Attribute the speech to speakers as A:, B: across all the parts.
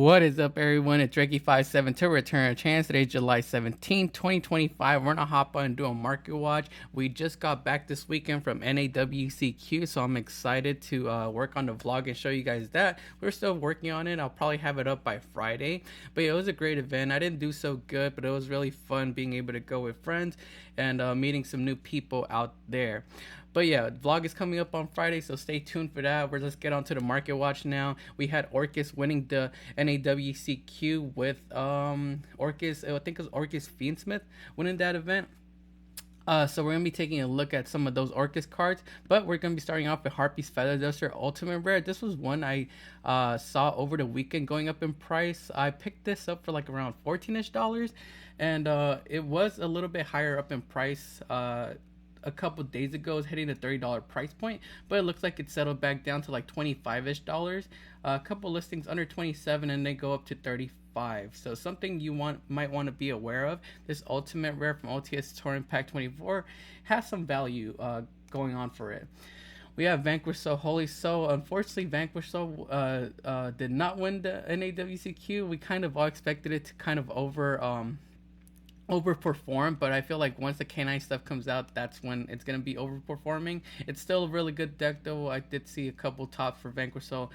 A: What is up, everyone? It's Reggie57 to return a chance. Today, July 17, 2025. We're gonna hop on and do a market watch. We just got back this weekend from NAWCQ, so I'm excited to work on the vlog and show you guys that. We're still working on it. I'll probably have it up by Friday. But yeah, it was a great event. I didn't do so good, but it was really fun being able to go with friends and meeting some new people out there. But yeah, the vlog is coming up on Friday, so stay tuned for that. Let's get on to the market watch now. We had Orcus winning the NAWCQ with Orcus, I think it was Orcus Fiendsmith winning that event. So we're going to be taking a look at some of those Orcus cards, but we're going to be starting off with Harpy's Feather Duster Ultimate Rare. This was one I saw over the weekend going up in price. I picked this up for like around $14-ish, and it was a little bit higher up in price a couple days ago. It was hitting the $30 price point, but it looks like it settled back down to like $25-ish. A couple listings under 27 and they go up to 35. So something you might want to be aware of. This Ultimate Rare from OTS Torrent Pack 24 has some value going on for it. We have Vanquish Soul, Holy Soul. Unfortunately, Vanquish Soul did not win the NAWCQ. We kind of all expected it to kind of overperform, but I feel like once the K9 stuff comes out, that's when it's going to be overperforming. It's still a really good deck, though. I did see a couple tops for Vanquish Soul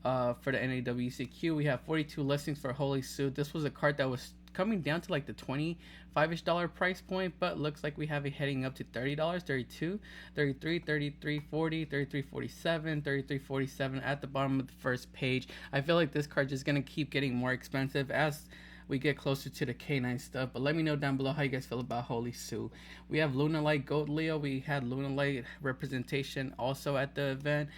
A: for the NAWCQ. We have 42 listings for Holy Suit. This was a card that was coming down to like the $25-ish price point, but looks like we have it heading up to $30, $32, $33, $33, $40, $33, $47, $33, $47 at the bottom of the first page. I feel like this card is going to keep getting more expensive as we get closer to the K9 stuff. But let me know down below how you guys feel about Holy Sue. We have Lunalight Gold Leo. We had Lunalight representation also at the event.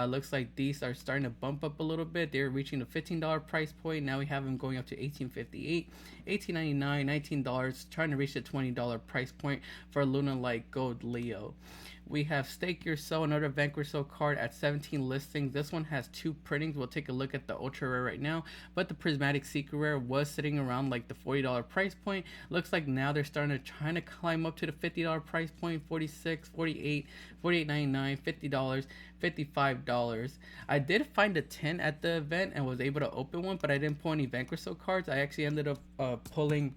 A: Looks like these are starting to bump up a little bit. They're reaching the $15 price point. Now we have them going up to $18.58, $18.99, $19, trying to reach the $20 price point for Lunalight Gold Leo. We have Stake Your Soul, another Vanquish Soul card at 17 listings. This one has 2 printings. We'll take a look at the Ultra Rare right now. But the Prismatic Secret Rare was sitting around like the $40 price point. Looks like now they're starting to trying to climb up to the $50 price point. $46, $48, $48.99, $50, $55. I did find a 10 at the event and was able to open one, but I didn't pull any Vanquish Soul cards. I actually ended up pulling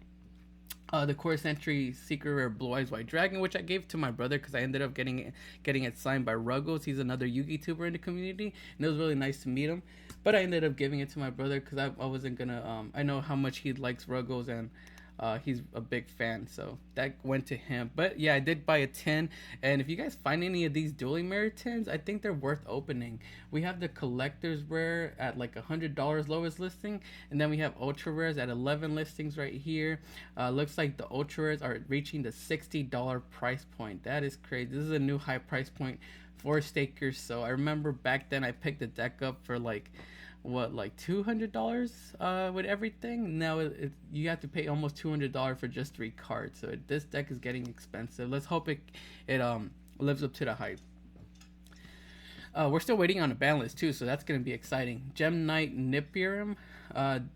A: the Core Century Secret Rare Blue Eyes White Dragon, which I gave to my brother because I ended up getting it signed by Ruggles. He's another Yu-Gi tuber in the community, and it was really nice to meet him. But I ended up giving it to my brother because I wasn't gonna. I know how much he likes Ruggles, and he's a big fan, so that went to him. But yeah, I did buy a 10, and if you guys find any of these Dueling Mirror 10s, I think they're worth opening. We have the Collector's Rare at like $100 lowest listing, and then we have Ultra Rares at 11 listings right here. Looks like the Ultra Rares are reaching the $60 price point. That is crazy. This is a new high price point for Stakers. So I remember back then I picked the deck up for like $200 with everything. Now you have to pay almost $200 for just 3 cards. So this deck is getting expensive. Let's hope it lives up to the hype. We're still waiting on a ban list too, so that's going to be exciting. Gem Knight Nipirum.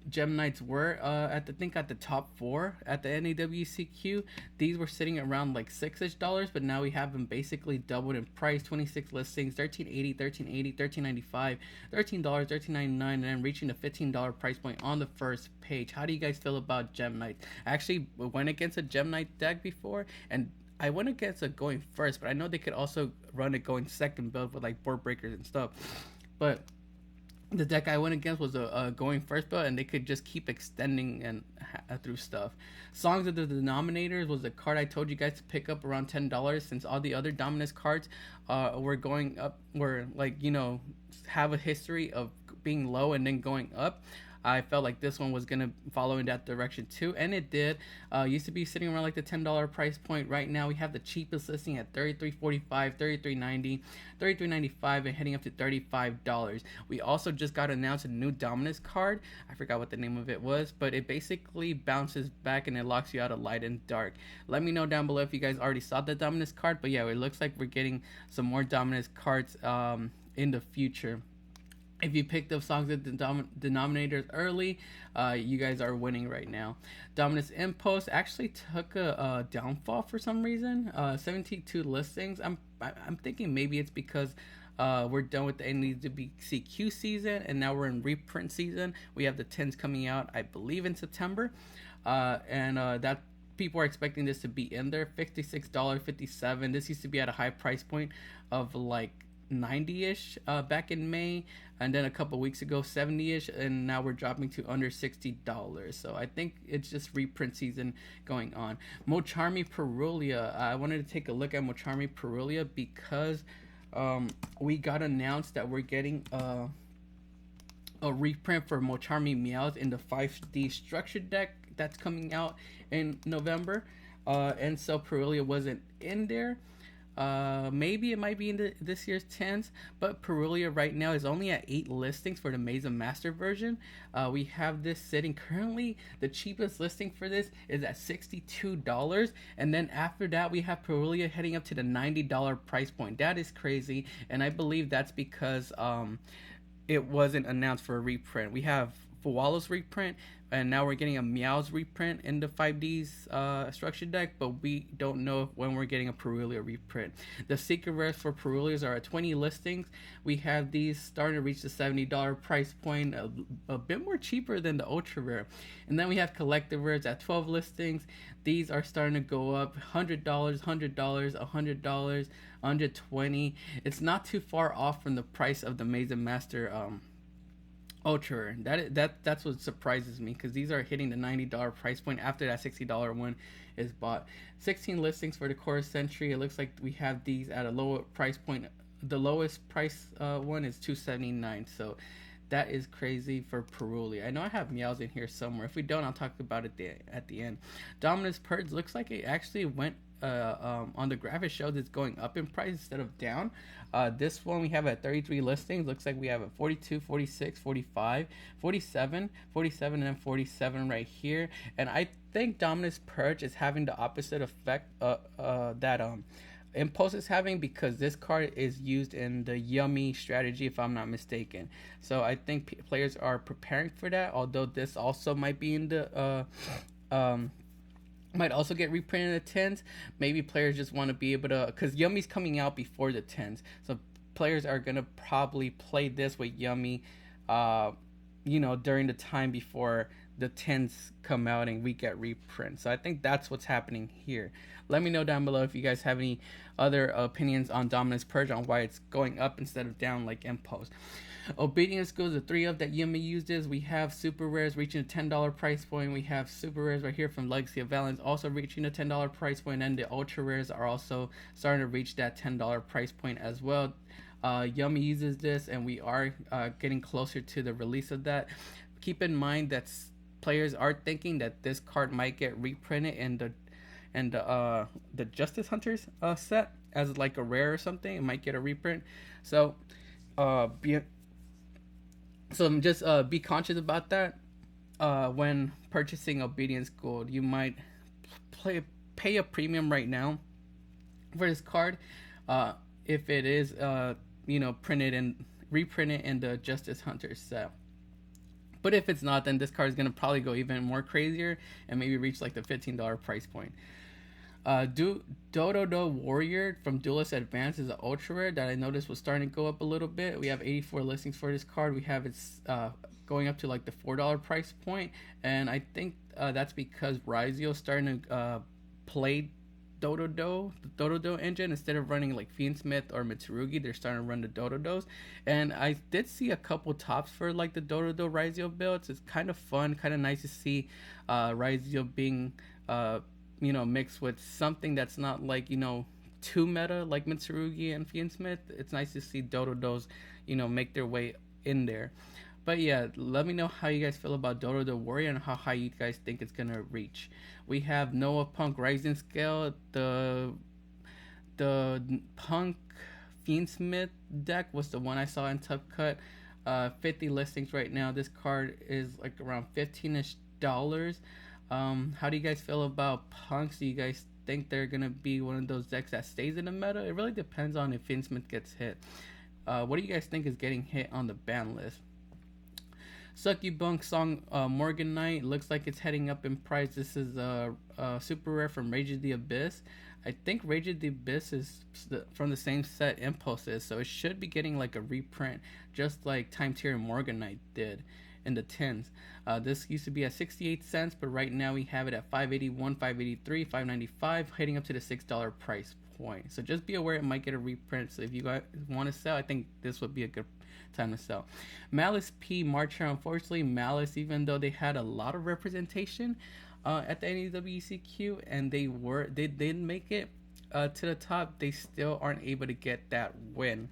A: Gem Knights were at the top 4 at the NAWCQ. These were sitting around like $6-ish, but now we have them basically doubled in price. 26 listings, $13.80, $13.80, $13.95, $13, $13.99, and then reaching the $15 price point on the first page. How do you guys feel about Gem Knights? I actually went against a Gem Knight deck before, and I went against it going first, but I know they could also run it going second build with like board breakers and stuff. But the deck I went against was a going first build, and they could just keep extending and through stuff. Songs of the Denominators was a card I told you guys to pick up around $10, since all the other Dominus cards were going up, were like, have a history of being low and then going up. I felt like this one was going to follow in that direction too, and it did. Used to be sitting around like the $10 price point. Right now we have the cheapest listing at $33.45, $33.90, $33.95, and heading up to $35. We also just got announced a new Dominus card. I forgot what the name of it was, but it basically bounces back and it locks you out of light and dark. Let me know down below if you guys already saw the Dominus card, but yeah, it looks like we're getting some more Dominus cards in the future. If you picked up Songs of the Denominators early, you guys are winning right now. Dominus Impulse actually took a downfall for some reason. 72 listings. I'm thinking maybe it's because We're done with the NAWCQ season, and now we're in reprint season. We have the 10s coming out, I believe, in September, and that people are expecting this to be in there. $56.57. This used to be at a high price point of like 90-ish back in May, and then a couple weeks ago 70-ish, and now we're dropping to under $60. So I think it's just reprint season going on. Mocharmy Perulia. I wanted to take a look at Mocharmy Perulia because we got announced that we're getting a reprint for Mocharmy Meows in the 5D structure deck that's coming out in November, and so Perulia wasn't in there. Maybe it might be in this year's 10s, but Perulia right now is only at 8 listings for the Mesa Master version. We have this sitting currently. The cheapest listing for this is at $62, and then after that we have Perulia heading up to the $90 price point. That is crazy, and I believe that's because it wasn't announced for a reprint. We have Fuwalo's reprint, and now we're getting a Meows reprint in the 5D's structure deck, but we don't know when we're getting a Perulia reprint. The secret rares for Perulias are at 20 listings. We have these starting to reach the $70 price point, a bit more cheaper than the ultra rare. And then we have collective rares at 12 listings. These are starting to go up $100, $100, $100, $120. It's not too far off from the price of the Mesa Master ultra. That's what surprises me, because these are hitting the $90 price point after that $60 one is bought. 16 listings for the Core Century. It looks like we have these at a lower price point. The lowest price one is $279, so that is crazy for Perulia. I know I have Meows in here somewhere. If we don't, I'll talk about it at the end. Dominus Purge looks like it actually went on the graphic shows it's going up in price instead of down. This one we have at 33 listings. Looks like we have a 42, 46, 45, 47, 47, and then 47 right here. And I think Dominus Purge is having the opposite effect that Impulse is having, because this card is used in the Yummy strategy, if I'm not mistaken. So I think players are preparing for that, although this also might be in the might also get reprinted in the 10s. Maybe players just want to be able to, because Yummy's coming out before the 10s, so players are going to probably play this with Yummy during the time before the 10s come out and we get reprints. So I think that's what's happening here. Let me know down below if you guys have any other opinions on Dominus Purge, on why it's going up instead of down like Impulse. Obedience goes to 3 of that Yummy uses. We have super rares reaching a $10 price point. We have super rares right here from Legacy of Valence also reaching a $10 price point, and the ultra rares are also starting to reach that $10 price point as well. Yummy uses this, and we are getting closer to the release of that. Keep in mind that players are thinking that this card might get reprinted in the Justice Hunters set as like a rare or something. It might get a reprint. So be conscious about that when purchasing Obedience Gold. You might pay a premium right now for this card if it is printed and reprinted in the Justice Hunters set. But if it's not, then this card is going to probably go even more crazier and maybe reach like the $15 price point. Dodo Warrior from Duelist Advance is an ultra rare that I noticed was starting to go up a little bit. We have 84 listings for this card. We have it going up to like the $4 price point, and I think that's because Raizio's starting to play the Dodo engine instead of running like Fiendsmith or Mitsurugi. They're starting to run the Dodos, and I did see a couple tops for like the Dodo Raizio builds. It's kind of fun, kind of nice to see Raizio being mixed with something that's not like too meta like Mitsurugi and Fiendsmith. It's nice to see Dodos make their way in there. But yeah, let me know how you guys feel about Dodo the Warrior and how high you guys think it's gonna reach. We have Noah Punk Rising Scale. The Punk Fiendsmith deck was the one I saw in Tough Cut. 50 listings right now. This card is like around $15-ish. How do you guys feel about Punks? Do you guys think they're gonna be one of those decks that stays in the meta? It really depends on if Fiendsmith gets hit. What do you guys think is getting hit on the ban list? Succubunk Song Morgan Knight looks like it's heading up in price. This is a super rare from Rage of the Abyss. I think Rage of the Abyss is from the same set Impulse is, so it should be getting like a reprint, just like Time Tier Morganite did in the tens. This used to be at 68 cents, but right now we have it at 581, 583, 595, heading up to the $6 price point. So just be aware it might get a reprint. So if you guys want to sell, I think this would be a good time to sell. Malice P Marcher, unfortunately, Malice, even though they had a lot of representation at the NAWCQ and they didn't make it to the top, they still aren't able to get that win.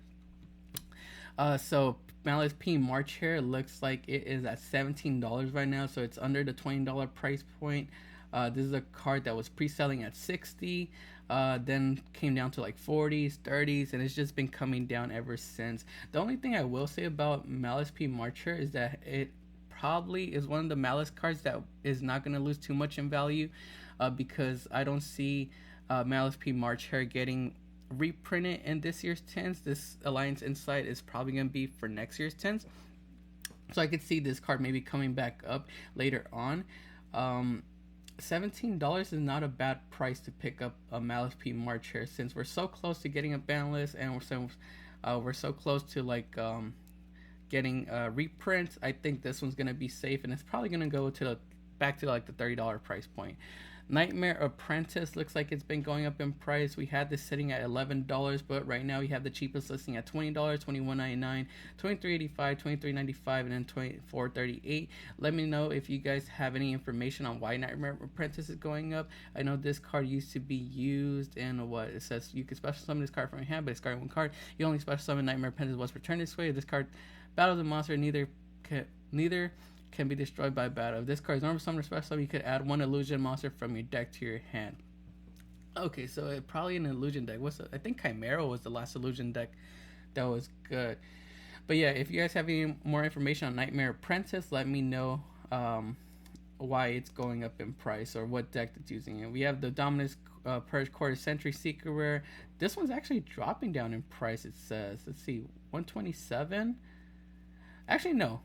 A: So Malice P March here looks like it is at $17 right now, so it's under the $20 price point. This is a card that was pre-selling at $60, then came down to like 40s, 30s, and it's just been coming down ever since. The only thing I will say about Malice P Marcher is that it probably is one of the Malice cards that is not going to lose too much in value, because I don't see Malice P Marcher getting reprinted in this year's tens. This Alliance Insight is probably going to be for next year's tens, so I could see this card maybe coming back up later on. $17 is not a bad price to pick up a Malice P Marcher, since we're so close to getting a ban list, and we're so close to like getting reprints. I think this one's gonna be safe, and it's probably gonna go to back to like the $30 price point. Nightmare Apprentice looks like it's been going up in price. We had this sitting at $11, but right now we have the cheapest listing at $20, $21.99, $23.85, $23.95, and then $24.38. Let me know if you guys have any information on why Nightmare Apprentice is going up. I know this card used to be used in what it says you can special summon this card from your hand, but it's card one card. You only special summon Nightmare Apprentice once returned this way. This card battles a monster, neither can be destroyed by battle. If this card is normal summon or special summon, you could add one illusion monster from your deck to your hand. Okay, so it probably an illusion deck. I think Chimera was the last illusion deck that was good. But yeah, if you guys have any more information on Nightmare Apprentice, let me know why it's going up in price or what deck it's using it. We have the Dominus Purge Quarter Century Secret Rare. This one's actually dropping down in price, it says. Let's see, 127. Actually, no,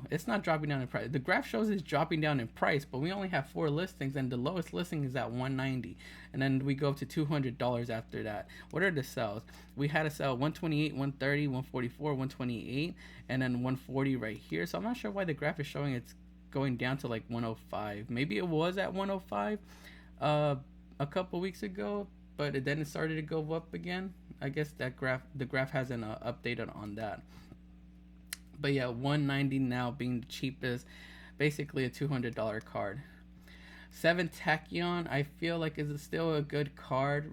A: it's not dropping down in price. The graph shows it's dropping down in price, but we only have 4 listings, and the lowest listing is at $190, and then we go up to $200 after that. What are the sales? We had a sell 128, 130, 144, 128, and then 140 right here. So I'm not sure why the graph is showing it's going down to like 105. Maybe it was at 105 a couple weeks ago, but then it started to go up again. I guess the graph hasn't updated on that. But yeah, $190 now being the cheapest, basically a $200 card. 7 Tachyon, I feel like is still a good card.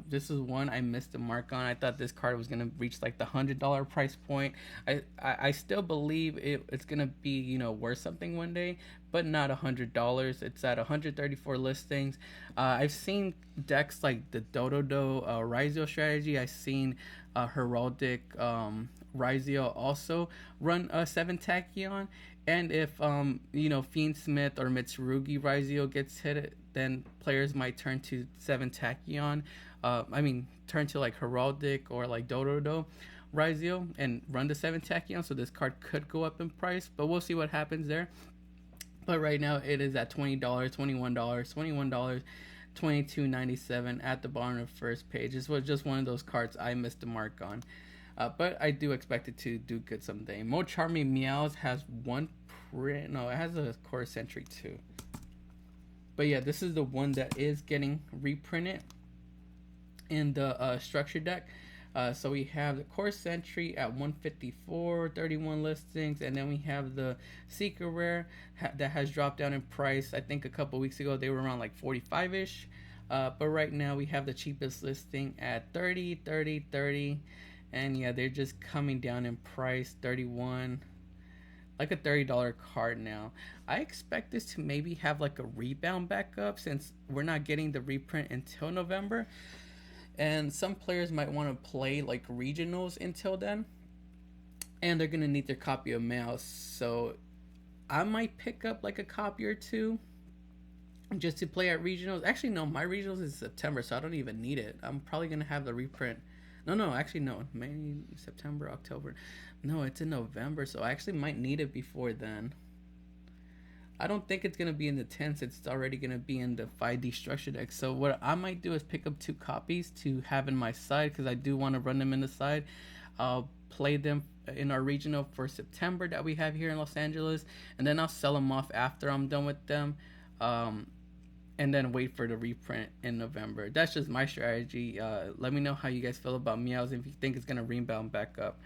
A: This is one I missed the mark on. I thought this card was gonna reach like the $100 price point. I still believe it's gonna be worth something one day, but not $100. It's at 134 listings. I've seen decks like the Dododo Rizio strategy. I've seen Heraldic Rizio also run a 7 Tachyon. And if Fiendsmith or Mitsurugi Rizio gets hit, then players might turn to 7 Tachyon. Turn to like Heraldic or like Dododo Rizio and run the 7 Tachyon. So this card could go up in price, but we'll see what happens there. But right now it is at $20, $21, $21, $22.97 at the bottom of the first page. This was just one of those cards I missed the mark on. But I do expect it to do good someday. Mo Charming Meows has one print. No, it has a Core Sentry too. But yeah, this is the one that is getting reprinted in the structure deck. So we have the Core Sentry at 154, 31 listings, and then we have the Secret Rare that has dropped down in price. I think a couple weeks ago they were around like 45-ish. But right now we have the cheapest listing at 30, 30, 30. And yeah, they're just coming down in price. 31, like a $30 card now. I expect this to maybe have like a rebound back up, since we're not getting the reprint until November. And some players might want to play like regionals until then, and they're gonna need their copy of Mouse. So I might pick up like a copy or two just to play at regionals. Actually, no, my regionals is September, so I don't even need it. I'm probably gonna have the reprint. No, actually no. May, September, October. No, it's in November, so I actually might need it before then. I don't think it's gonna be in the 10s. It's already gonna be in the 5D structure deck. So what I might do is pick up 2 copies to have in my side because I do want to run them in the side. I'll play them in our regional for September that we have here in Los Angeles, and then I'll sell them off after I'm done with them. Um, and then wait for the reprint in November. That's just my strategy. Let me know how you guys feel about Meows, if you think it's gonna rebound back up.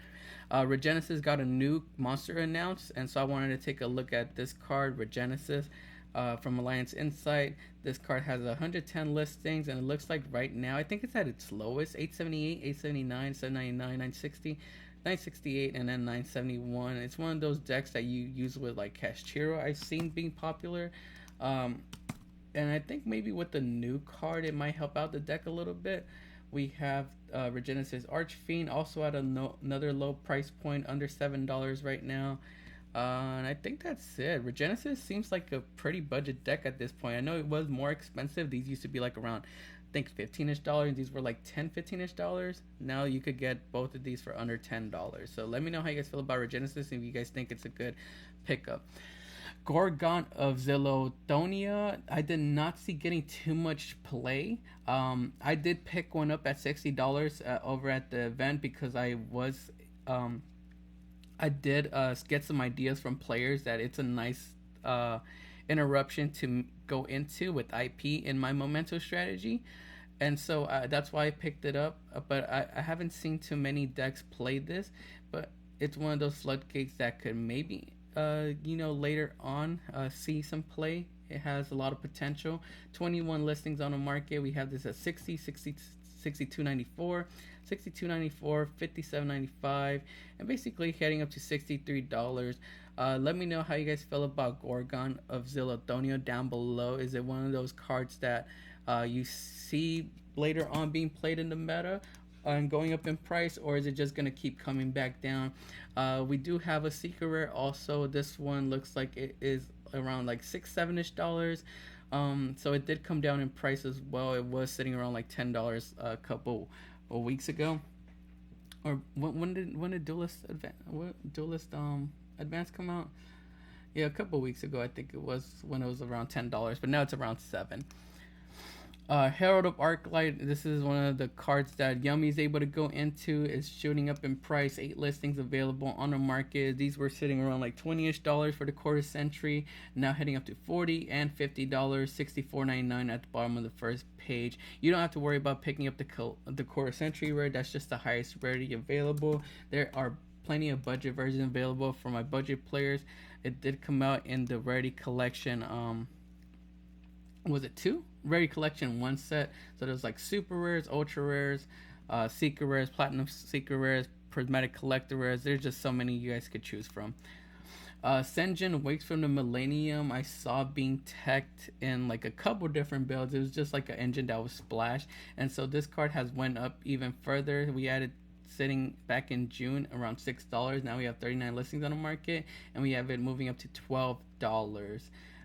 A: Regenesis got a new monster announced, and so I wanted to take a look at this card, Regenesis, from Alliance Insight. This card has 110 listings, and it looks like right now, I think it's at its lowest, 878, 879, 799, 960. 968 and then 971. It's one of those decks that you use with like Cashchiro I've seen being popular. And I think maybe with the new card, it might help out the deck a little bit. We have Regenesis Archfiend, also at another low price point, under $7 right now. And I think that's it. Regenesis seems like a pretty budget deck at this point. I know it was more expensive. These used to be like around, I think, $15-ish. These were like $10, $15-ish. Now you could get both of these for under $10. So let me know how you guys feel about Regenesis, if you guys think it's a good pickup. Gorgon of Zillodonia, I did not see getting too much play. I did pick one up at $60 over at the event because I did get some ideas from players that it's a nice interruption to go into with IP in my Memento strategy. And so that's why I picked it up. But I haven't seen too many decks play this. But it's one of those floodgates that could maybe later on see some play. It has a lot of potential. 21 listings on the market. We have this at 60, 60, 62.94, 62.94, 57.95, and basically heading up to $63. Let me know how you guys feel about Gorgon of Zillodonia down below. Is it one of those cards that you see later on being played in the meta and going up in price, or is it just going to keep coming back down? We do have a secret rare also. This one looks like it is around like $6-7ish. So it did come down in price as well. It was sitting around like $10 a couple of weeks ago. Or when did Duelist Advance come out? Yeah, a couple of weeks ago. I think it was when it was around $10, but now it's around $7. Herald of Arclight, this is one of the cards that Yummy is able to go into. It's shooting up in price. 8 listings available on the market. These were sitting around like $20-ish for the quarter century, now heading up to $40 and $50, $64.99 at the bottom of the first page. You don't have to worry about picking up the quarter century rare. That's just the highest rarity available. There are plenty of budget versions available for my budget players. It did come out in the rarity collection. Was it 2? Rarity collection 1 set. So there's like super rares, ultra rares, secret rares, platinum secret rares, prismatic collector rares. There's just so many you guys could choose from. Senjin Wakes from the Millennium, I saw being teched in like a couple different builds. It was just like an engine that was splashed, and so this card has went up even further. We had it sitting back in June around $6. Now we have 39 listings on the market, and we have it moving up to $12.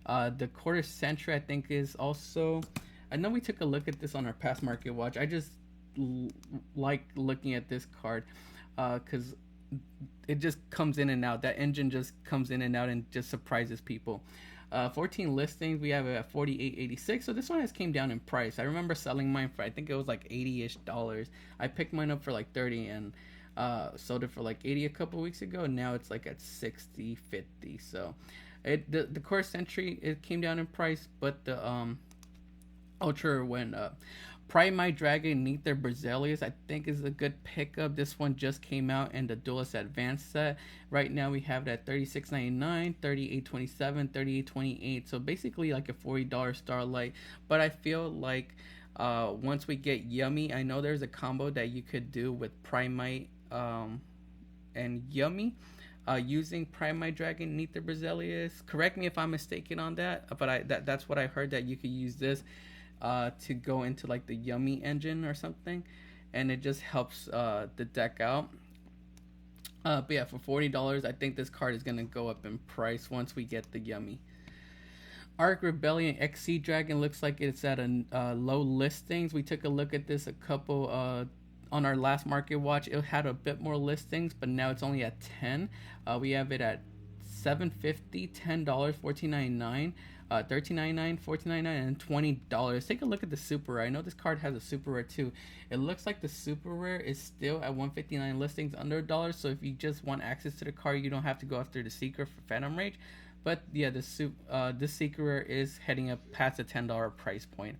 A: The quarter century, I think, is also, I know we took a look at this on our past market watch. I just like looking at this card because it just comes in and out. That engine just comes in and out and just surprises people. 14 listings, we have it at $48.86. So this one has came down in price. I remember selling mine for, I think it was like $80-ish. I picked mine up for like $30 and sold it for like $80 a couple weeks ago. And now it's like at $60, $50. So the core century, it came down in price, but the ultra went up. Prime My Dragon Neither Berzelius, I think, is a good pickup. This one just came out in the Duelist Advanced set. Right now we have it at $36.99, $38.27, $38.28. So basically like a $40 Starlight. But I feel like once we get Yummy, I know there's a combo that you could do with Primite and Yummy. Using Prime My Dragon Neither Berzelius. Correct me if I'm mistaken on that, but that's what I heard, that you could use this to go into like the Yummy engine or something, and it just helps the deck out. But yeah, for $40, I think this card is gonna go up in price once we get the Yummy. Arc Rebellion XC Dragon looks like it's at a low listings. We took a look at this a couple on our last market watch. It had a bit more listings, but now it's only at 10. We have it at $7.50, $10, $14.99, $13.99, $14.99, and $20. Take a look at the super rare. I know this card has a super rare too. It looks like the super rare is still at 159 listings, under $1. So if you just want access to the card, you don't have to go after the secret for Phantom Rage. But yeah, this secret rare is heading up past the $10 price point.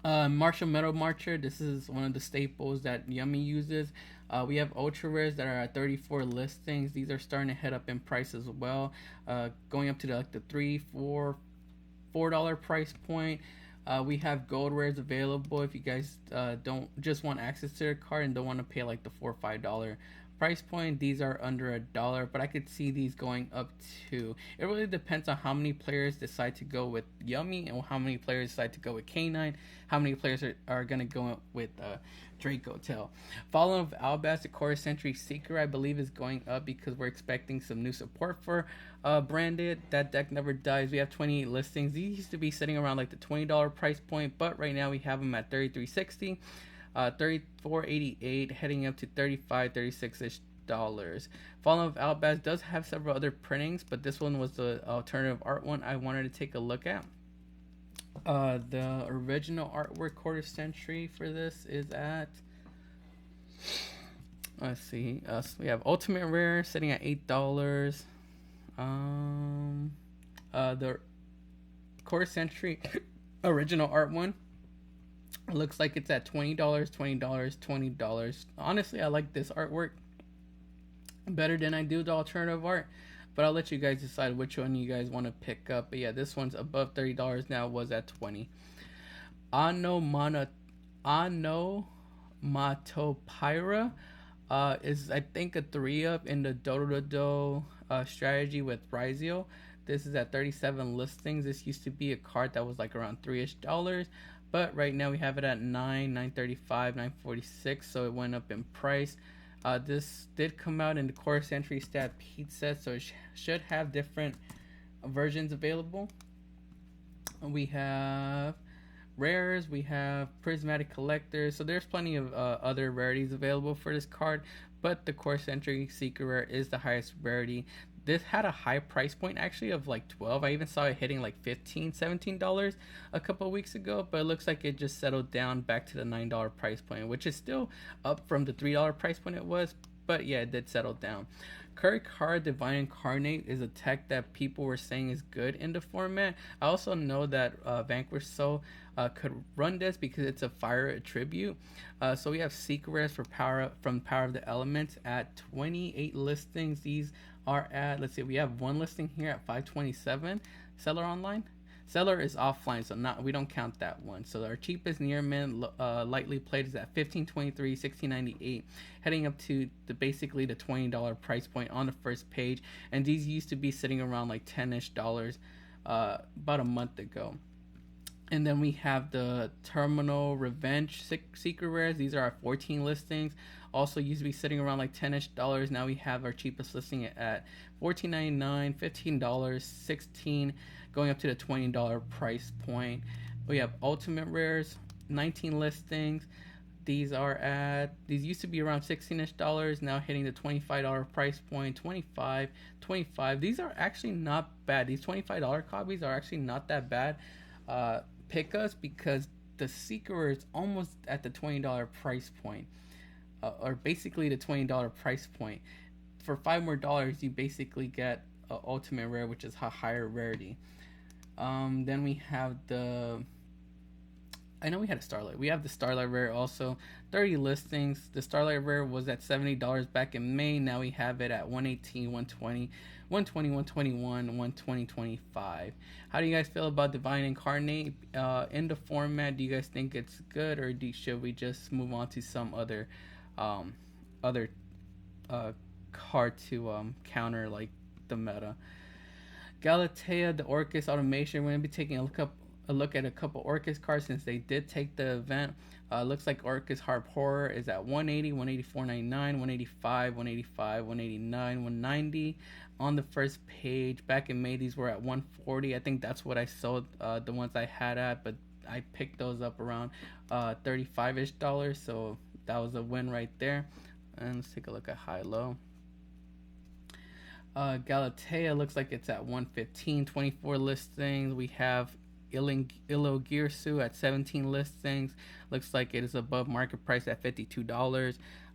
A: Martial Metal Marcher. This is one of the staples that Yummy uses. We have ultra rares that are at 34 listings. These are starting to head up in price as well, going up to the $3-4 price point. We have gold rares available if you guys don't just want access to their card and don't want to pay like the $4 or $5 price point. These are under $1, but I could see these going up too. It really depends on how many players decide to go with Yummy and how many players decide to go with K9, how many players are going to go with Draco Tail. Fallen of Albaz, the Core Century Seeker, I believe is going up because we're expecting some new support for Branded. That deck never dies. We have 28 listings. These used to be sitting around like the $20 price point, but right now we have them at $33.60. $34.88, heading up to $35-36ish dollars. Fallen of Albaz does have several other printings, but this one was the alternative art one I wanted to take a look at. The original artwork quarter century for this is at, let's see, so we have Ultimate Rare sitting at $8. The quarter century original art one looks like it's at $20, $20, $20. Honestly, I like this artwork better than I do the alternative art, but I'll let you guys decide which one you guys want to pick up. But yeah, this one's above $30 now, was at $20. Onomatopyra is, I think, a 3-up in the Do strategy with Rizio. This is at 37 listings. This used to be a card that was like around $3-ish, but right now we have it at $9.35, $9.46, so it went up in price. This did come out in the Core Century Stampede set, so it should have different versions available. We have rares, we have prismatic collectors, so there's plenty of other rarities available for this card, but the Core Century Secret Rare is the highest rarity. This had a high price point actually of like $12. I even saw it hitting like $15, $17 a couple of weeks ago, but it looks like it just settled down back to the $9 price point, which is still up from the $3 price point it was, but yeah, it did settle down. Curry Card Divine Incarnate is a tech that people were saying is good in the format. I also know that Vanquish Soul could run this because it's a fire attribute. So we have Secret Rares for from Power of the Elements at 28 listings. These are at, let's see, we have one listing here at 527. Seller online. Seller is offline, so we don't count that one. So our cheapest near mint lightly played is at $15.23, $16.98, heading up to basically the $20 price point on the first page. And these used to be sitting around like $10-ish about a month ago. And then we have the Terminal Revenge Secret Rares. These are our 14 listings. Also used to be sitting around like $10-ish. Now we have our cheapest listing at $14.99, $15, $16, going up to the $20 price point. We have Ultimate Rares, 19 listings. These used to be around $16-ish, now hitting the $25 price point, 25. These are actually not bad. These $25 copies are actually not that bad. Pick us because the Seeker is almost at the $20 price point, or basically the $20 price point. For $5 more, you basically get Ultimate Rare, which is a higher rarity. Then we have I know we had a Starlight. We have the Starlight Rare also. 30 listings. The Starlight Rare was at $70 back in May. Now we have it at $118, $120, $120, $121, $120, $25. How do you guys feel about Divine Incarnate in the format? Do you guys think it's good, or should we just move on to some other card to counter like the meta? Galatea, the Orcus Automation. We're going to be taking a look at a couple Orcus cards since they did take the event. Looks like Orcus Harp Horror is at 180, 184.99, 185, 185, 189, 190 on the first page. Back in May, these were at 140. I think that's what I sold the ones I had at, but I picked those up around $35-ish, so that was a win right there. And let's take a look at high-low. Galatea looks like it's at 115, 24 listings. We have Ilogirsu at 17 listings. Looks like it is above market price at $52.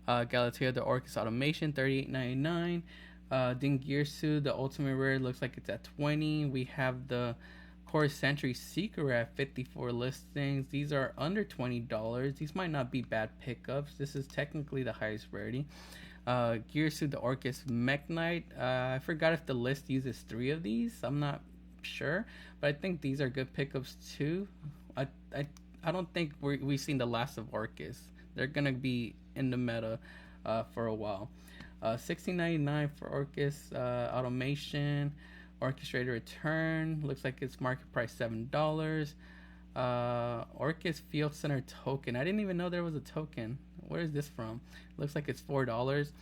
A: Galatea the Orcus Automation, $38.99. Dingirsu the Ultimate Rare looks like it's at 20. We have the Core Century Seeker at 54 listings. These are under $20. These might not be bad pickups. This is technically the highest rarity. Gearsuit the Orcus Mech Knight. I forgot if the list uses 3 of these. I'm not sure, but I think these are good pickups too. I I don't think we've seen the last of Orcus. They're gonna be in the meta for a while. $16.99 for Orcus Automation. Orchestrator Return looks like it's market price $7. Orcus Field Center token. I didn't even know there was a token. Where is this from? Looks like it's $4.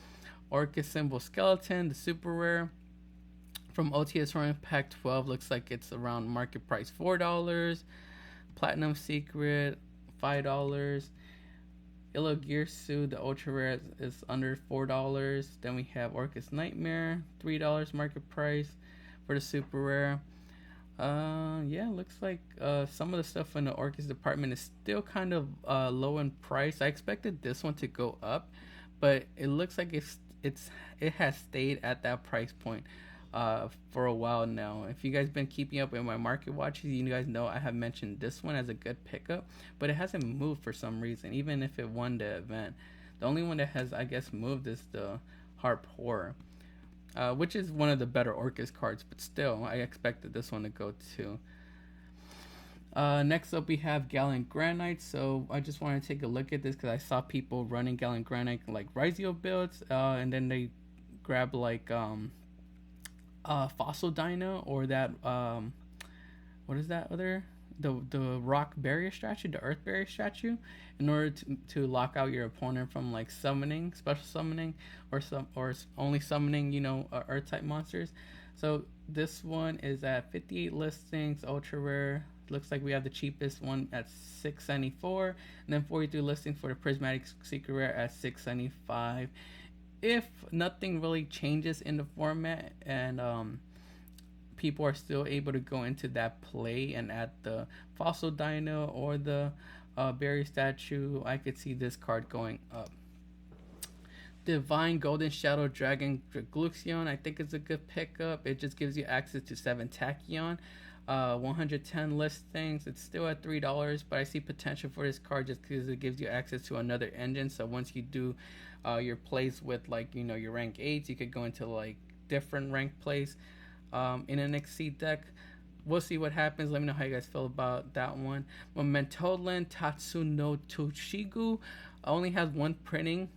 A: Orcus Symbol Skeleton, the super rare from OTS Roaring Pack 12. Looks like it's around market price $4. Platinum Secret $5. Illo Gear Suit, the ultra rare, is under $4. Then we have Orcus Nightmare, $3 market price for the super rare. Yeah, looks like some of the stuff in the Orcus department is still kind of low in price. I expected this one to go up, but it looks like it has stayed at that price point for a while now. If you guys been keeping up with my market watches, you guys know I have mentioned this one as a good pickup, but it hasn't moved for some reason, even if it won the event. The only one that has, I guess, moved is the Harp Horror, which is one of the better Orcus cards, but still, I expected this one to go too. Next up, we have Gallant Granite. So I just want to take a look at this because I saw people running Gallant Granite like Rizio builds, and then they grab like Fossil Dino or that what is that other, the rock barrier statue, the earth barrier statue, in order to lock out your opponent from like summoning, special summoning, or only summoning, earth type monsters. So this one is at 58 listings, ultra rare. Looks like we have the cheapest one at $6.74, and then 43 listings for the prismatic secret rare at $6.75. If nothing really changes in the format and people are still able to go into that play and add the Fossil Dino or the Berry Statue, I could see this card going up. Divine Golden Shadow Dragon Gluxion, I think it's a good pickup. It just gives you access to 7 Tachyon. 110 listings. It's still at $3, but I see potential for this card just because it gives you access to another engine. So once you do your plays with your rank 8s, you could go into like different rank plays in an XC deck. We'll see what happens. Let me know how you guys feel about that one. Momentolan Tatsuno Toshigu only has one printing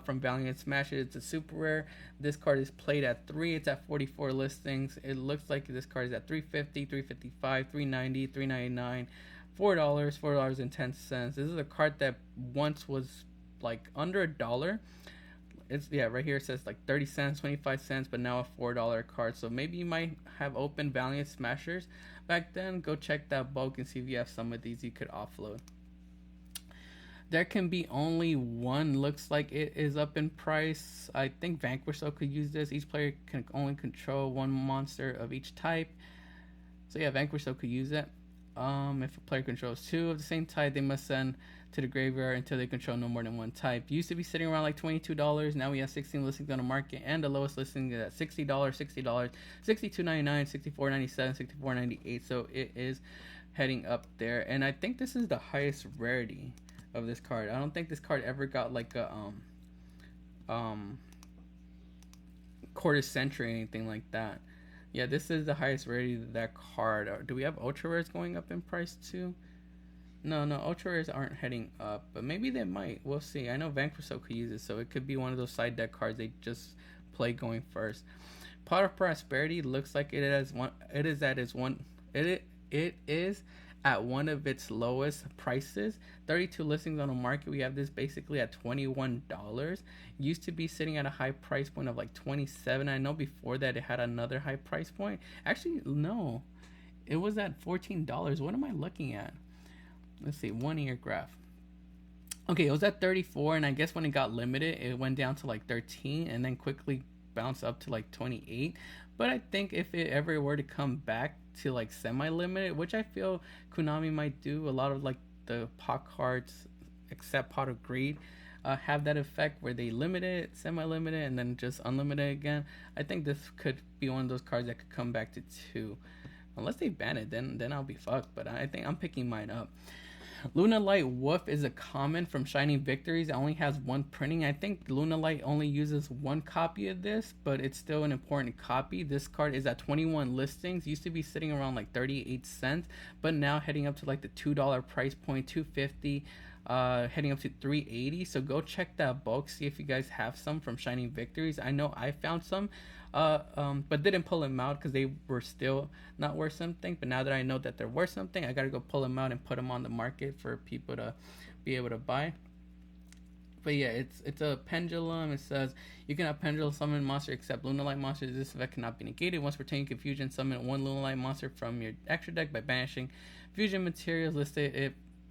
A: from Valiant Smash. It's a super rare. This card is played at 3. It's at 44 listings. It looks like this card is at $350, $355, $390, $399, $4, $4.10. This is a card that once was like under $1. It's right here it says like 30 cents, 25 cents, but now a $4 card. So maybe you might have opened Valiant Smashers back then. Go check that bulk and see if you have some of these you could offload. There can be only one. Looks like it is up in price. I think Vanquish could use this. Each player can only control one monster of each type. So yeah, Vanquish could use it. If a player controls 2 of the same type, they must send to the graveyard until they control no more than one type. Used to be sitting around like $22. Now we have 16 listings on the market, and the lowest listing is at $60, $60, $62.99, $64.97, $64.98. So it is heading up there, and I think this is the highest rarity of this card. I don't think this card ever got like a quarter century or anything like that. Yeah, this is the highest rarity of that card. Do we have ultra rares going up in price too? No, ultra rares aren't heading up, but maybe they might. We'll see. I know Vanquish could use it, so it could be one of those side deck cards they just play going first. Pot of Prosperity looks like it is at one of its lowest prices. 32 listings on the market. We have this basically at $21. Used to be sitting at a high price point of like $27. I know before that it had another high price point. Actually, no, it was at $14. What am I looking at? Let's see, 1 year graph. Okay, it was at 34, and I guess when it got limited, it went down to like 13, and then quickly bounce up to like 28. But I think if it ever were to come back to like semi-limited, which I feel Konami might do, a lot of like the pot cards, except Pot of Greed, have that effect where they limit it, semi-limited, and then just unlimited again. I think this could be one of those cards that could come back to 2. Unless they ban it, then I'll be fucked. But I think I'm picking mine up. Luna Light Wolf is a common from Shining Victories. It only has 1 printing. I think Luna Light only uses 1 copy of this, but it's still an important copy. This card is at 21 listings. Used to be sitting around like 38 cents, but now heading up to like the $2 price point, $2.50. Heading up to $3.80. So go check that bulk, see if you guys have some from Shining Victories. I know I found some, but didn't pull them out because they were still not worth something. But now that I know that they're worth something, I gotta go pull them out and put them on the market for people to be able to buy. But yeah, it's a pendulum. It says you cannot pendulum summon monster except Luna Light monsters. This effect cannot be negated. Once per turn, confusion summon 1 Luna Light monster from your extra deck by banishing fusion materials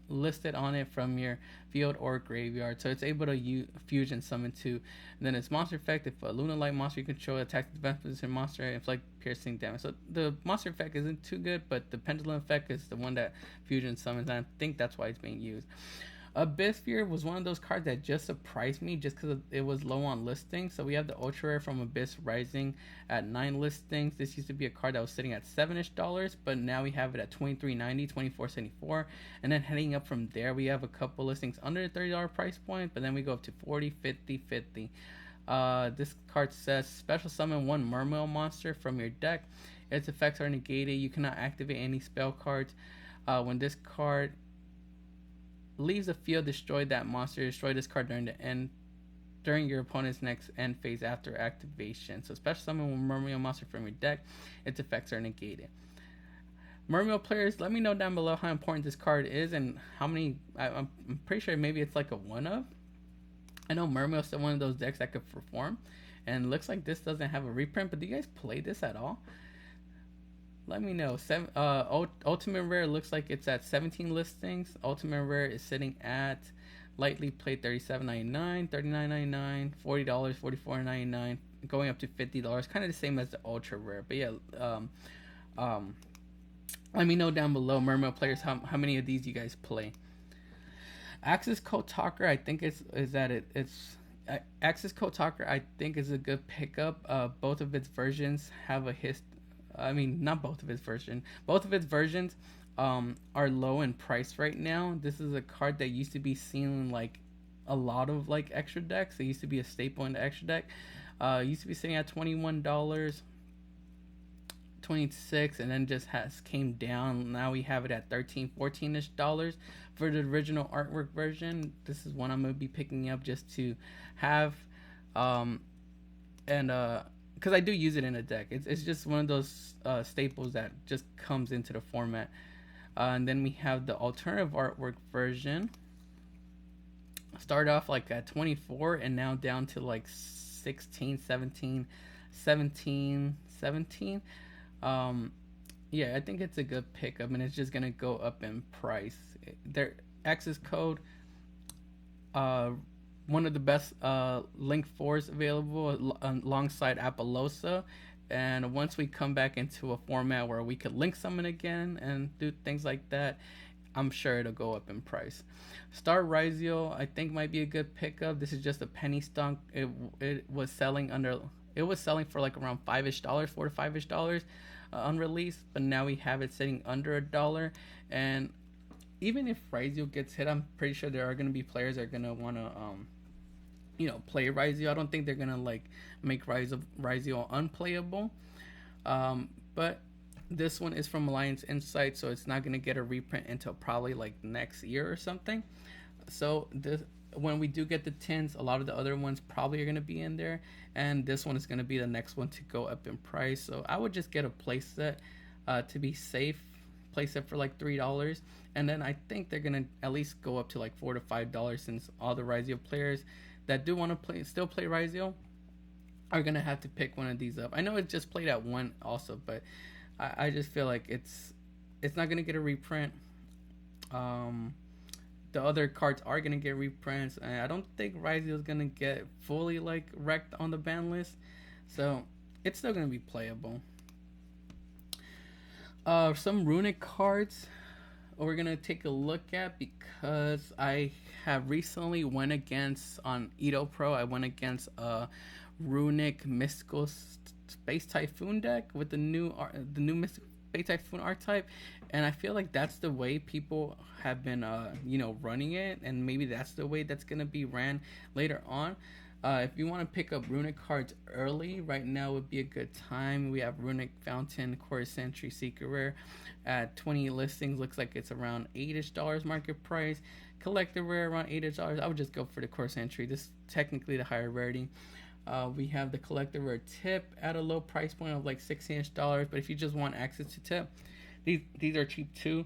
A: listed on it from your field or graveyard. So it's able to use fusion summon 2. And then its monster effect: if a Luna Light monster you control attacks the defense position monster, inflict piercing damage. So the monster effect isn't too good, but the pendulum effect is the one that fusion summons, and I think that's why it's being used. Abyss Sphere was one of those cards that just surprised me just because it was low on listings. So we have the Ultra Rare from Abyss Rising at 9 listings. This used to be a card that was sitting at $7-ish, but now we have it at $23.90, $24.74. And then heading up from there, we have a couple listings under the $30 price point, but then we go up to $40, $50, $50. This card says special summon 1 Mermail monster from your deck. Its effects are negated. You cannot activate any spell cards. When this card leaves the field, destroy that monster. Destroy this card during your opponent's next end phase after activation. So special summon one Mermail monster from your deck. Its effects are negated. Mermail players, let me know down below how important this card is and how many. I'm pretty sure maybe it's like a 1-of. I know Mermail is still one of those decks that could perform, and looks like this doesn't have a reprint. But do you guys play this at all? Let me know. Ultimate Rare looks like it's at 17 listings. Ultimate Rare is sitting at lightly played $37.99, $39.99, $40, $44.99, going up to $50. Kind of the same as the Ultra Rare. But yeah, let me know down below, Mermail players, how many of these you guys play. Axis Code Talker, I think it's Axis Code Talker, I think is a good pickup. Both of its versions have a not both of its versions. Both of its versions are low in price right now. This is a card that used to be seen in like a lot of like extra decks. It used to be a staple in the extra deck. Used to be sitting at $21, 26, and then just came down. Now we have it at $13, 14-ish for the original artwork version. This is one I'm gonna be picking up just to have, because I do use it in a deck. It's just one of those staples that just comes into the format. And then we have the alternative artwork version. Start off like at 24 and now down to like 16, 17. Yeah, I think it's a good pickup, and it's just gonna go up in price. Their Axis Code, one of the best Link 4s available alongside Appaloosa. And once we come back into a format where we could link summon again and do things like that, I'm sure it'll go up in price. Star Rizio, I think, might be a good pickup. This is just a penny stock. It was selling for like around $5-ish, $4 to $5-ish unreleased, but now we have it sitting under $1. And even if Rizio gets hit, I'm pretty sure there are going to be players that are going to want to play Rizio. I don't think they're gonna like make Rizio unplayable. But this one is from Alliance Insight, so it's not gonna get a reprint until probably like next year or something. So when we do get the tins, a lot of the other ones probably are gonna be in there, and this one is gonna be the next one to go up in price. So I would just get a playset to be safe. Playset for like $3, and then I think they're gonna at least go up to like $4 to $5, since all the Rizio players that do want to still play Rizio are gonna have to pick one of these up. I know it's just played at 1 also, but I just feel like it's not gonna get a reprint. The other cards are gonna get reprints, and I don't think Rizio is gonna get fully like wrecked on the ban list. So it's still gonna be playable. Some runic cards we're gonna take a look at, because I have recently went against on Edo Pro. I went against a runic mystical space typhoon deck with the new mystical space typhoon archetype, and I feel like that's the way people have been running it, and maybe that's the way that's gonna be ran later on. If you want to pick up runic cards early, right now would be a good time. We have Runic Fountain, Core Sentry, Secret Rare at 20 listings. Looks like it's around $8ish market price. Collector Rare around $8ish. I would just go for the Core Sentry. This is technically the higher rarity. We have the Collector Rare Tip at a low price point of like $16ish. But if you just want access to Tip, these are cheap too.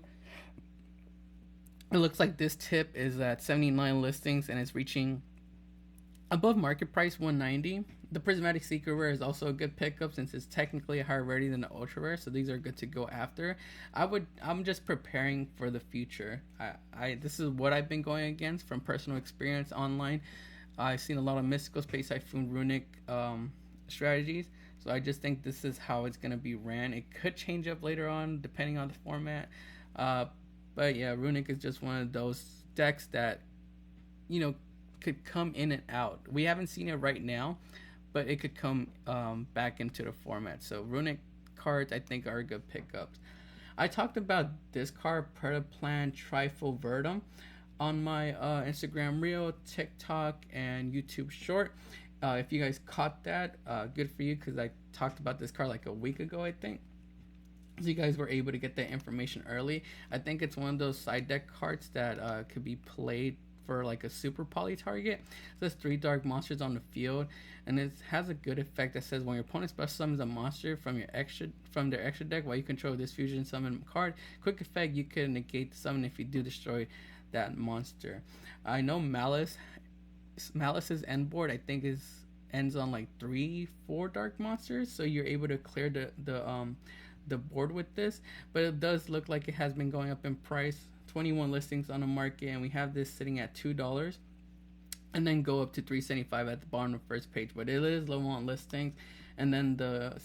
A: It looks like this Tip is at 79 listings and it's reaching above market price $190. The Prismatic Secret Rare is also a good pickup since it's technically a higher rarity than the Ultra Rare, so these are good to go after. I'm just preparing for the future. This is what I've been going against from personal experience online. I've seen a lot of Mystical Space Typhoon Runic strategies, so I just think this is how it's gonna be ran. It could change up later on depending on the format, but yeah, Runic is just one of those decks that could come in and out. We haven't seen it right now, but it could come back into the format. So runic cards, I think, are good pickups. I talked about this card, Predaplan Trifulvertum, on my Instagram Reel, TikTok, and YouTube Short. If you guys caught that, good for you, because I talked about this card like a week ago, I think. So you guys were able to get that information early. I think it's one of those side deck cards that could be played for like a super poly target. It says 3 dark monsters on the field, and it has a good effect that says when your opponent special summons a monster from their extra deck while you control this fusion summon card, quick effect, you can negate the summon if you do destroy that monster. I know Malice's end board, I think, ends on like 3-4 dark monsters, so you're able to clear the board with this, but it does look like it has been going up in price. 21 listings on the market, and we have this sitting at $2, and then go up to $3.75 at the bottom of the first page, but it is low on listings. And then the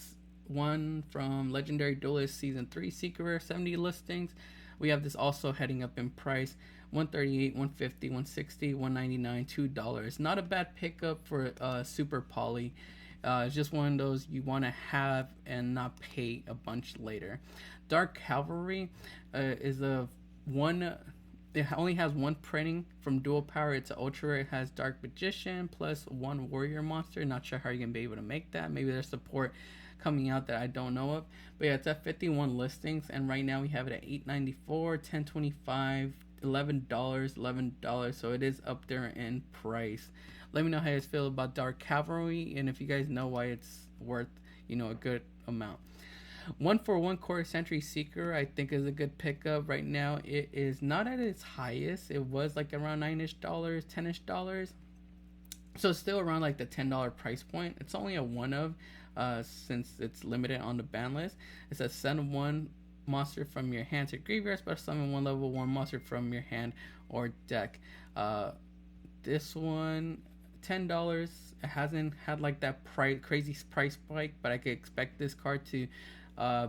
A: one from Legendary Duelist Season 3 Secret Rare, 70 listings. We have this also heading up in price, $138, $150, $160, $199, $2. Not a bad pickup for super poly. It's just one of those you want to have and not pay a bunch later. Dark Cavalry is a one. It only has one printing from Dual Power. It's an ultra rare. It has Dark Magician plus 1 warrior monster. Not sure how you're gonna be able to make that. Maybe there's support coming out that I don't know of. But yeah, it's at 51 listings, and right now we have it at $8.94, $10.25, $11. So it is up there in price. Let me know how you guys feel about Dark Cavalry, and if you guys know why it's worth a good amount. 1-for-1 Core Sentry Seeker, I think, is a good pickup right now. It is not at its highest. It was like around $9ish, $10ish. So it's still around like the $10 price point. It's only a one of, since it's limited on the ban list. It says send 1 monster from your hand to graveyard, special summon 1 level 1 monster from your hand or deck. This one, $10. It hasn't had like that crazy price spike, but I could expect this card to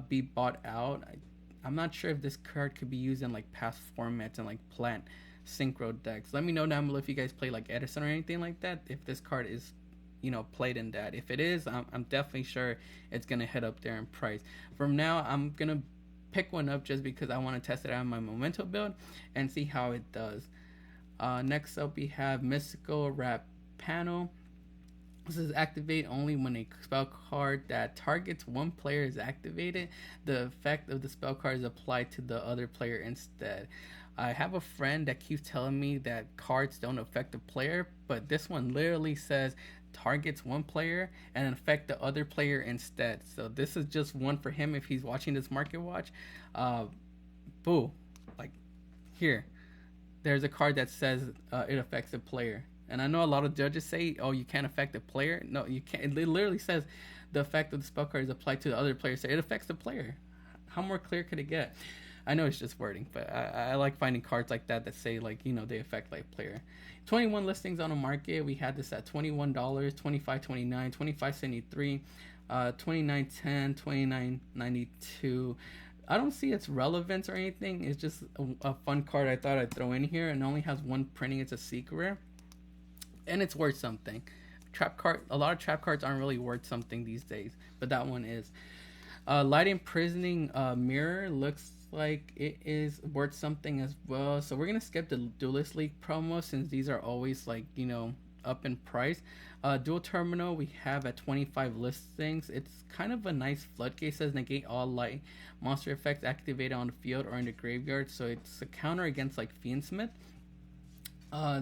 A: be bought out. I'm not sure if this card could be used in like past formats and like plant synchro decks. Let me know down below if you guys play like Edison or anything like that, if this card is played in that. If it is, I'm definitely sure it's gonna head up there in price. From now, I'm gonna pick one up just because I want to test it out in my Memento build and see how it does. Next up, we have Mystical Wrap Panel. This is activate only when a spell card that targets one player is activated. The effect of the spell card is applied to the other player instead. I have a friend that keeps telling me that cards don't affect the player, but this one literally says targets one player and affect the other player instead. So this is just one for him if he's watching this market watch. Boo. Like, here. There's a card that says it affects the player. And I know a lot of judges say, oh, you can't affect the player. No, you can't. It literally says the effect of the spell card is applied to the other player. So it affects the player. How more clear could it get? I know it's just wording, but I like finding cards like that that say like they affect like player. 21 listings on the market. We had this at $21, 25.29, 25.73, 29.10, 29.92. I don't see its relevance or anything. It's just a fun card I thought I'd throw in here, and it only has one printing. It's a secret rare, and it's worth something. Trap card. A lot of trap cards aren't really worth something these days, but that one is. Light imprisoning mirror looks like it is worth something as well. So we're gonna skip the Duelist League promo since these are always like up in price. Dual terminal we have at 25 listings. It's kind of a nice floodgate. It says negate all light monster effects activated on the field or in the graveyard. So it's a counter against like Fiendsmith.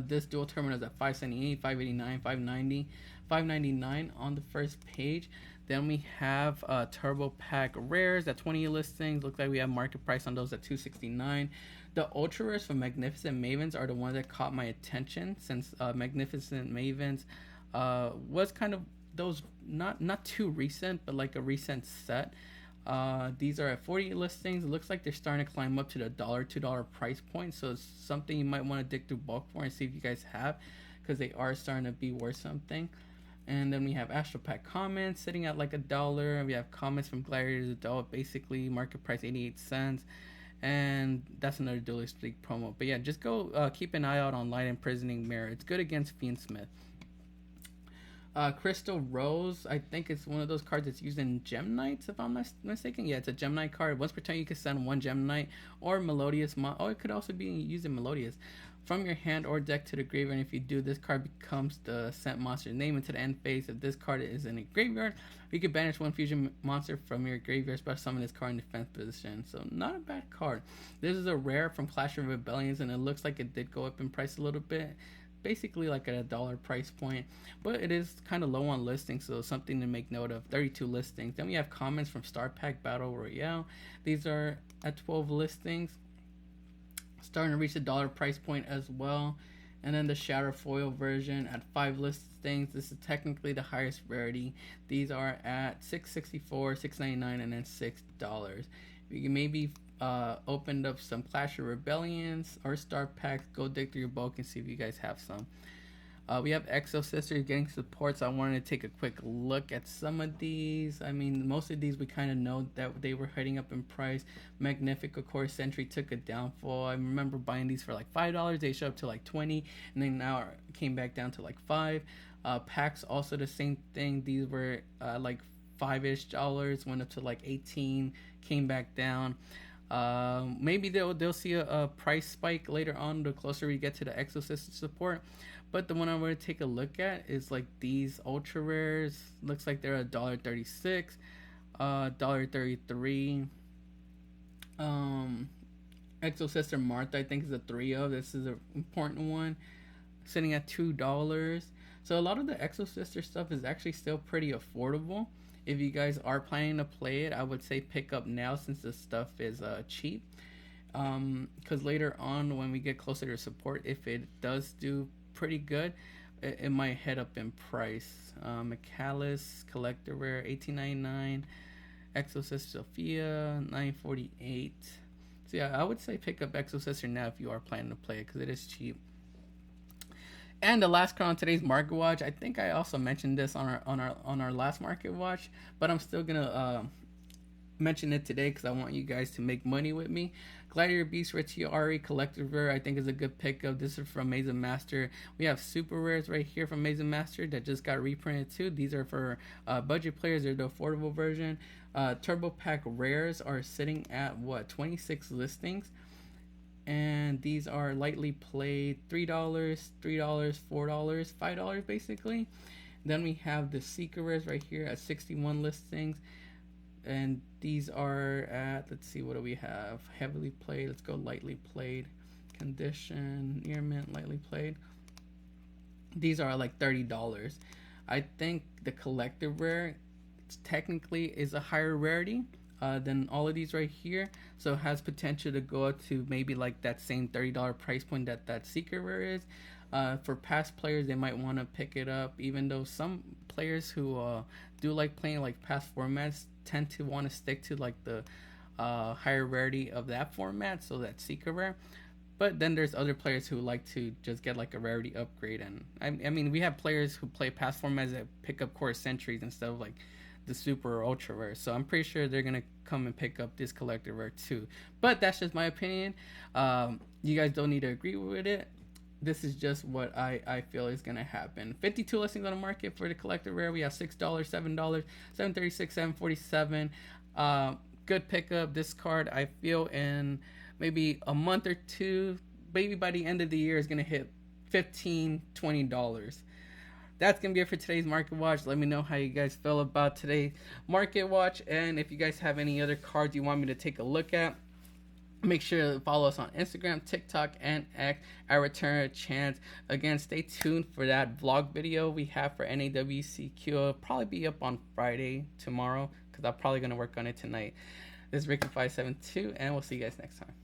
A: This dual terminal is at 578, 589, 590, 599 on the first page. Then we have Turbo Pack Rares at 20 listings. Looks like we have market price on those at 269. The Ultra Rares from Magnificent Mavens are the ones that caught my attention since Magnificent Mavens was kind of those not too recent, but like a recent set. These are at 40 listings. It looks like they're starting to climb up to the $2 price point. So it's something you might want to dig through bulk for and see if you guys have, because they are starting to be worth something. And then we have Astral Pack comments sitting at like $1. We have comments from Gladiators Adult, basically market price 88 cents. And that's another Duelist League promo. But yeah, just go keep an eye out on Light Imprisoning Mirror. It's good against Fiendsmith. Crystal Rose, I think it's one of those cards that's used in Gem Knights, if I'm not mistaken. Yeah, it's a Gem Knight card. Once per turn, you can send one Gem Knight or Melodious. It could also be used in Melodious from your hand or deck to the graveyard. And if you do, this card becomes the sent monster's name into the end phase. If this card is in a graveyard, you can banish one fusion monster from your graveyard, special summon this card in defense position. So not a bad card. This is a rare from Clash of Rebellions, and it looks like it did go up in price a little bit. Basically like at $1 price point, but it is kind of low on listings, so something to make note of. 32 listings. Then we have comments from Star Pack Battle Royale. These are at 12 listings, starting to reach the $1 price point as well. And then the Shadow Foil version at 5 listings. This is technically the highest rarity. These are at $6.64, $6.99, and then $6. You can maybe opened up some Clash of Rebellions or Star Packs. Go dig through your bulk and see if you guys have some. We have Exo Sisters getting support, so I wanted to take a quick look at some of these. I mean, most of these we kind of know that they were heading up in price. Magnific, of course, Sentry took a downfall. I remember buying these for like $5. They showed up to like 20, and then now it came back down to like 5. Packs also the same thing. These were like $5-ish, went up to like 18, came back down. Maybe they'll see a price spike later on the closer we get to the Exosystem support. But the one I want to take a look at is like these ultra rares. Looks like they're $1.36, $1.33. Exosister Martha, I think is a 3-0. This is an important one, sitting at $2. So a lot of the Exosister stuff is actually still pretty affordable. If you guys are planning to play it, I would say pick up now since this stuff is cheap. Because later on, when we get closer to support, if it does do pretty good, it might head up in price. Mechalus Collector Rare, $18.99. Exosister Sophia, $9.48. So yeah, I would say pick up Exosister now if you are planning to play it, because it is cheap. And the last card on today's market watch, I think I also mentioned this on our last market watch, but I'm still gonna mention it today because I want you guys to make money with me. Gladiator Beast Retiari Collective Rare, I think is a good pickup. This is from Mason Master. We have super rares right here from Mason Master that just got reprinted too. These are for budget players. They're the affordable version. Turbo Pack rares are sitting at 26 listings. And these are lightly played $3, $4, $5 basically. Then we have the Seeker rares right here at 61 listings. And these are at, let's see, what do we have? Heavily played. Let's go lightly played. Condition, near mint, lightly played. These are like $30. I think the collective rare technically is a higher rarity than all of these right here, so it has potential to go up to maybe like that same $30 price point that Seeker Rare is. For past players, they might want to pick it up, even though some players who do like playing like past formats tend to want to stick to like the higher rarity of that format, so that Seeker rare. But then there's other players who like to just get like a rarity upgrade, and I mean we have players who play past formats that pick up core sentries instead of like the super or ultra rare. So I'm pretty sure they're gonna come and pick up this collector rare too. But that's just my opinion. You guys don't need to agree with it. This is just what I feel is gonna happen. 52 listings on the market for the collector rare. We have $6, $7, $7.36, $7.47. Good pickup. This card I feel in maybe a month or two, maybe by the end of the year, is gonna hit $15, $20. That's gonna be it for today's market watch. Let me know how you guys feel about today's market watch, and if you guys have any other cards you want me to take a look at, make sure to follow us on Instagram, TikTok, and X at Return a Chance. Again, stay tuned for that vlog video we have for NAWCQ. It'll probably be up on Friday tomorrow, because I'm probably gonna work on it tonight. This is Ricky572, and we'll see you guys next time.